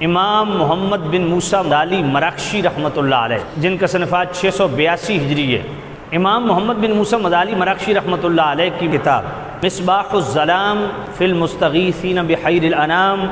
امام محمد بن موسیٰ مدالی مراکشی رحمۃ اللہ علیہ، جن کا سنفات 682 ہجری ہے۔ امام محمد بن موسیٰ مدالی مراکشی رحمۃ اللہ علیہ کی کتاب مصباح الظلام فی المستغیثین بخیر الانام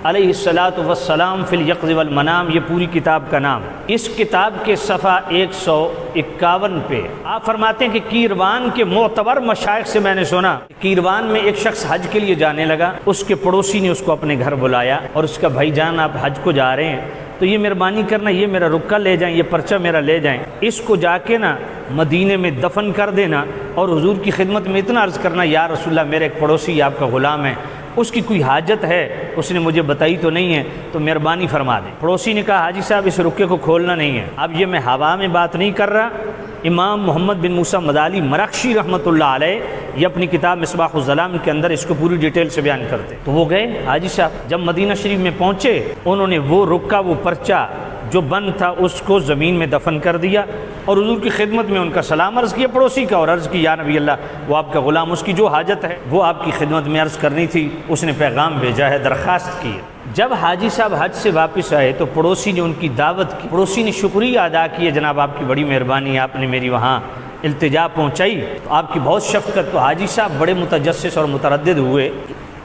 علیہ الصلاۃ والسلام فی الیقظ والمنام، یہ پوری کتاب کا نام۔ اس کتاب کے صفحہ 151 پہ آپ فرماتے ہیں کہ کیروان کے معتبر مشائخ سے میں نے سنا، کیروان میں ایک شخص حج کے لیے جانے لگا، اس کے پڑوسی نے اس کو اپنے گھر بلایا اور اس کا بھائی جان آپ حج کو جا رہے ہیں تو یہ مہربانی کرنا، یہ میرا رکا لے جائیں، یہ پرچہ میرا لے جائیں، اس کو جا کے نا مدینے میں دفن کر دینا اور حضور کی خدمت میں اتنا عرض کرنا، یا رسول اللہ میرے ایک پڑوسی آپ کا غلام ہے، اس کی کوئی حاجت ہے، اس نے مجھے بتائی تو نہیں ہے، تو مہربانی فرما دیں۔ پڑوسی نے کہا حاجی صاحب اس رکے کو کھولنا نہیں ہے۔ اب یہ میں ہوا میں بات نہیں کر رہا، امام محمد بن موسیٰ مدالی مراکشی رحمۃ اللہ علیہ یہ اپنی کتاب مصباح الظلام کے اندر اس کو پوری ڈیٹیل سے بیان کرتے۔ تو وہ گئے حاجی صاحب، جب مدینہ شریف میں پہنچے انہوں نے وہ رکا، وہ پرچہ جو بند تھا اس کو زمین میں دفن کر دیا اور حضور کی خدمت میں ان کا سلام عرض کیا پڑوسی کا، اور عرض کی یا نبی اللہ وہ آپ کا غلام، اس کی جو حاجت ہے وہ آپ کی خدمت میں عرض کرنی تھی، اس نے پیغام بھیجا ہے، درخواست کی ہے۔ جب حاجی صاحب حج سے واپس آئے تو پڑوسی نے ان کی دعوت کی، پڑوسی نے شکریہ ادا کیا، جناب آپ کی بڑی مہربانی، آپ نے میری وہاں التجا پہنچائی، تو آپ کی بہت شفقت۔ تو حاجی صاحب بڑے متجسس اور متردد ہوئے،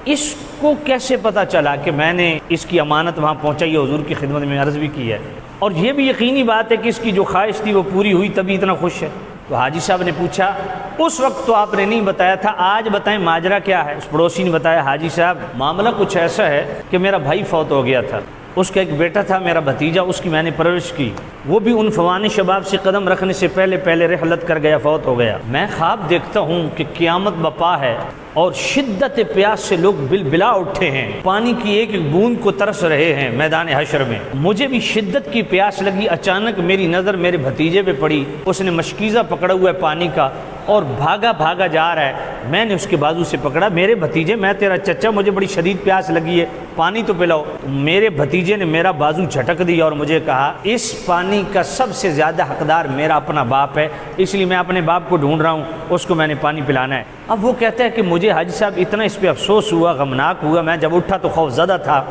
اس کو کیسے پتہ چلا کہ میں نے اس کی امانت وہاں پہنچائی ہے، حضور کی خدمت میں عرض بھی کی ہے، اور یہ بھی یقینی بات ہے کہ اس کی جو خواہش تھی وہ پوری ہوئی تبھی اتنا خوش ہے۔ تو حاجی صاحب نے پوچھا اس وقت تو آپ نے نہیں بتایا تھا، آج بتائیں ماجرا کیا ہے؟ اس پڑوسی نے بتایا حاجی صاحب معاملہ کچھ ایسا ہے کہ میرا بھائی فوت ہو گیا تھا، اس کا ایک بیٹا تھا میرا بھتیجا، اس کی میں نے پرورش کی، وہ بھی ان فوان شباب سے قدم رکھنے سے پہلے رحلت کر گیا، فوت ہو گیا۔ میں خواب دیکھتا ہوں کہ قیامت بپا ہے اور شدت پیاس سے لوگ بلا اٹھے ہیں، پانی کی ایک ایک بوند کو ترس رہے ہیں میدان حشر میں۔ مجھے بھی شدت کی پیاس لگی، اچانک میری نظر میرے بھتیجے پہ پڑی، اس نے مشکیزہ پکڑا ہوا ہے پانی کا اور بھاگا جا رہا ہے، میں نے اس کے بازو سے پکڑا، میرے بھتیجے میں تیرا چچا، مجھے بڑی شدید پیاس لگی ہے، پانی تو پلاؤ۔ تو میرے بھتیجے نے میرا بازو جھٹک دیا اور مجھے کہا اس پانی کا سب سے زیادہ حقدار میرا اپنا باپ ہے، اس لیے میں اپنے باپ کو ڈھونڈ رہا ہوں، اس کو میں نے پانی پلانا ہے۔ اب وہ کہتا ہے کہ مجھے حاجی صاحب اتنا اس پہ افسوس ہوا، غمناک ہوا، میں جب اٹھا تو خوف زدہ تھا،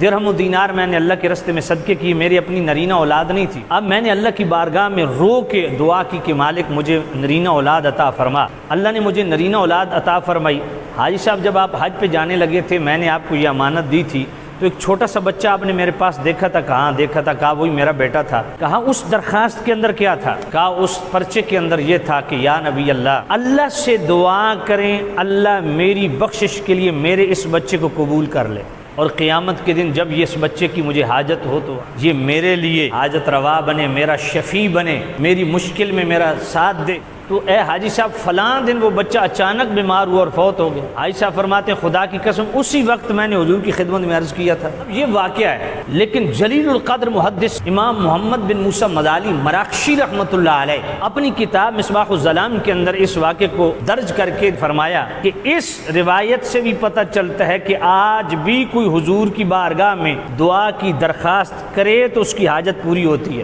درہم و دینار میں نے اللہ کے راستے میں صدقے کی، میری اپنی نرینہ اولاد نہیں تھی، اب میں نے اللہ کی بارگاہ میں رو کے دعا کی کہ مالک مجھے نرینہ اولاد عطا فرما، اللہ نے مجھے نرینہ اولاد عطا فرمائی۔ حاجی صاحب جب آپ حج پہ جانے لگے تھے میں نے آپ کو یہ امانت دی تھی، تو ایک چھوٹا سا بچہ آپ نے میرے پاس دیکھا تھا، کہاں دیکھا تھا؟ کہا وہی میرا بیٹا تھا۔ کہا اس درخواست کے اندر کیا تھا؟ کہا اس پرچے کے اندر یہ تھا کہ یا نبی اللہ سے دعا کریں اللہ میری بخشش کے لیے میرے اس بچے کو قبول کر لے، اور قیامت کے دن جب یہ اس بچے کی مجھے حاجت ہو تو یہ میرے لیے حاجت روا بنے، میرا شفیع بنے، میری مشکل میں میرا ساتھ دے۔ تو اے حاجی صاحب فلاں دن وہ بچہ اچانک بیمار ہوا اور فوت ہو گیا۔ حاجی صاحب فرماتے ہیں خدا کی قسم اسی وقت میں نے حضور کی خدمت میں عرض کیا تھا۔ یہ واقعہ ہے، لیکن جلیل القدر محدث امام محمد بن موسیٰ مدالی مراکشی رحمۃ اللہ علیہ اپنی کتاب مصباح الظلام کے اندر اس واقعے کو درج کر کے فرمایا کہ اس روایت سے بھی پتہ چلتا ہے کہ آج بھی کوئی حضور کی بارگاہ میں دعا کی درخواست کرے تو اس کی حاجت پوری ہوتی ہے۔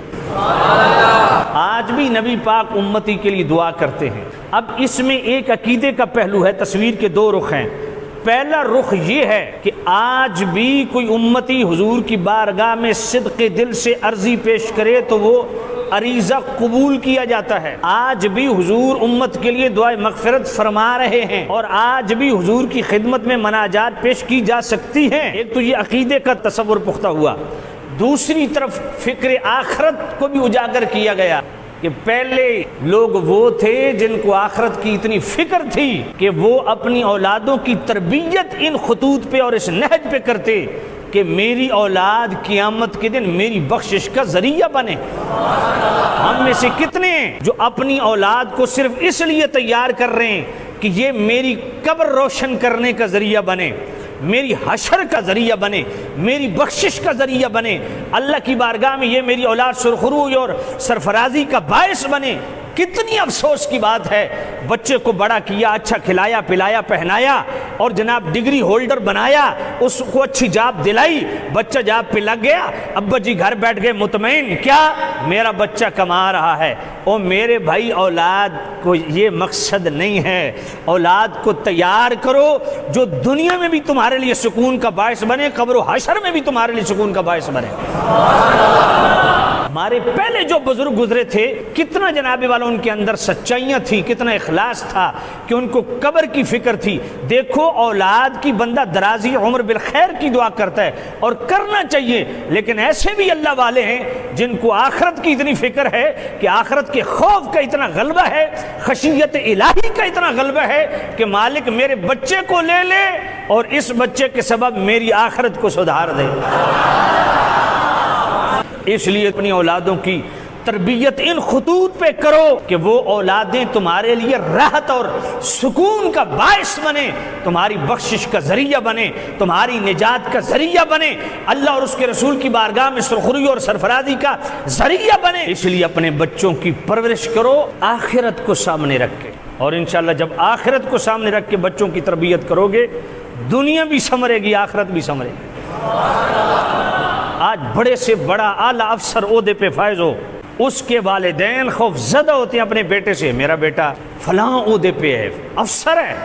آج بھی نبی پاک امتی کے لیے دعا کرتے ہیں۔ اب اس میں ایک عقیدے کا پہلو ہے، تصویر کے دو رخ ہیں۔ پہلا رخ یہ ہے کہ آج بھی کوئی امتی حضور کی بارگاہ میں صدق دل سے عرضی پیش کرے تو وہ عریضہ قبول کیا جاتا ہے۔ آج بھی حضور امت کے لیے دعائے مغفرت فرما رہے ہیں اور آج بھی حضور کی خدمت میں مناجات پیش کی جا سکتی ہیں۔ ایک تو یہ عقیدے کا تصور پختہ ہوا، دوسری طرف فکر آخرت کو بھی اجاگر کیا گیا کہ پہلے لوگ وہ تھے جن کو آخرت کی اتنی فکر تھی کہ وہ اپنی اولادوں کی تربیت ان خطوط پہ اور اس نہج پہ کرتے کہ میری اولاد قیامت کے دن میری بخشش کا ذریعہ بنے۔ ہم میں سے کتنے ہیں جو اپنی اولاد کو صرف اس لیے تیار کر رہے ہیں کہ یہ میری قبر روشن کرنے کا ذریعہ بنے، میری حشر کا ذریعہ بنے، میری بخشش کا ذریعہ بنے، اللہ کی بارگاہ میں یہ میری اولاد سرخروئی اور سرفرازی کا باعث بنے۔ کتنی افسوس کی بات ہے، بچے کو بڑا کیا، اچھا کھلایا پلایا پہنایا اور جناب ڈگری ہولڈر بنایا، اس کو اچھی جاب دلائی، بچہ جاب پہ لگ گیا، ابا جی گھر بیٹھ گئے مطمئن، کیا میرا بچہ کما رہا ہے۔ او میرے بھائی، اولاد کو یہ مقصد نہیں ہے، اولاد کو تیار کرو جو دنیا میں بھی تمہارے لیے سکون کا باعث بنے، قبر و حشر میں بھی تمہارے لیے سکون کا باعث بنے۔ ہمارے پہلے جو بزرگ گزرے تھے، کتنا جناب والا ان کے اندر سچائیاں تھی، کتنا اخلاص تھا کہ ان کو قبر کی فکر تھی۔ دیکھو اولاد کی بندہ درازی عمر بالخیر کی دعا کرتا ہے اور کرنا چاہیے، لیکن ایسے بھی اللہ والے ہیں جن کو آخرت کی اتنی فکر ہے کہ آخرت کے خوف کا اتنا غلبہ ہے، خشیت الہی کا اتنا غلبہ ہے کہ مالک میرے بچے کو لے لے اور اس بچے کے سبب میری آخرت کو سدھار دے۔ اس لیے اپنی اولادوں کی تربیت ان خطوط پہ کرو کہ وہ اولادیں تمہارے لیے راحت اور سکون کا باعث بنے، تمہاری بخشش کا ذریعہ بنے، تمہاری نجات کا ذریعہ بنے، اللہ اور اس کے رسول کی بارگاہ میں سرخروی اور سرفرازی کا ذریعہ بنے۔ اس لیے اپنے بچوں کی پرورش کرو آخرت کو سامنے رکھ کے، اور انشاءاللہ جب آخرت کو سامنے رکھ کے بچوں کی تربیت کرو گے، دنیا بھی سنورے گی، آخرت بھی سنورے گی۔ آج بڑے سے بڑا اعلیٰ افسر عہدے پہ فائز ہو، اس کے والدین خوف زدہ ہوتے ہیں اپنے بیٹے سے، میرا بیٹا فلاں عہدے پہ ہے، افسر ہے،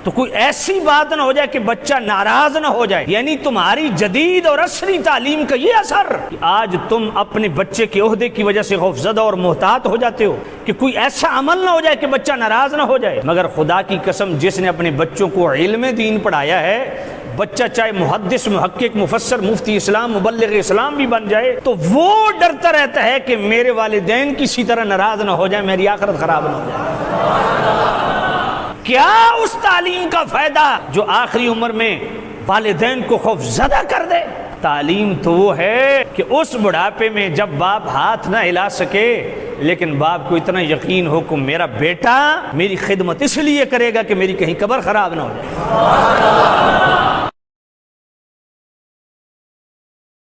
تو کوئی ایسی بات نہ ہو جائے کہ بچہ ناراض نہ ہو جائے۔ یعنی تمہاری جدید اور عصری تعلیم کا یہ اثر کہ آج تم اپنے بچے کے عہدے کی وجہ سے خوف زدہ اور محتاط ہو جاتے ہو کہ کوئی ایسا عمل نہ ہو جائے کہ بچہ ناراض نہ ہو جائے۔ مگر خدا کی قسم، جس نے اپنے بچوں کو علم دین پڑھایا ہے، بچہ چاہے محدث، محقق، مفسر، مفتی اسلام، مبلغ اسلام بھی بن جائے تو وہ ڈرتا رہتا ہے کہ میرے والدین کسی طرح ناراض نہ ہو جائے، میری آخرت خراب نہ ہو جائے۔ کیا اس تعلیم کا فائدہ جو آخری عمر میں والدین کو خوف زدہ کر دے؟ تعلیم تو وہ ہے کہ اس بڑھاپے میں جب باپ ہاتھ نہ ہلا سکے لیکن باپ کو اتنا یقین ہو کہ میرا بیٹا میری خدمت اس لیے کرے گا کہ میری کہیں قبر خراب نہ ہو جائے۔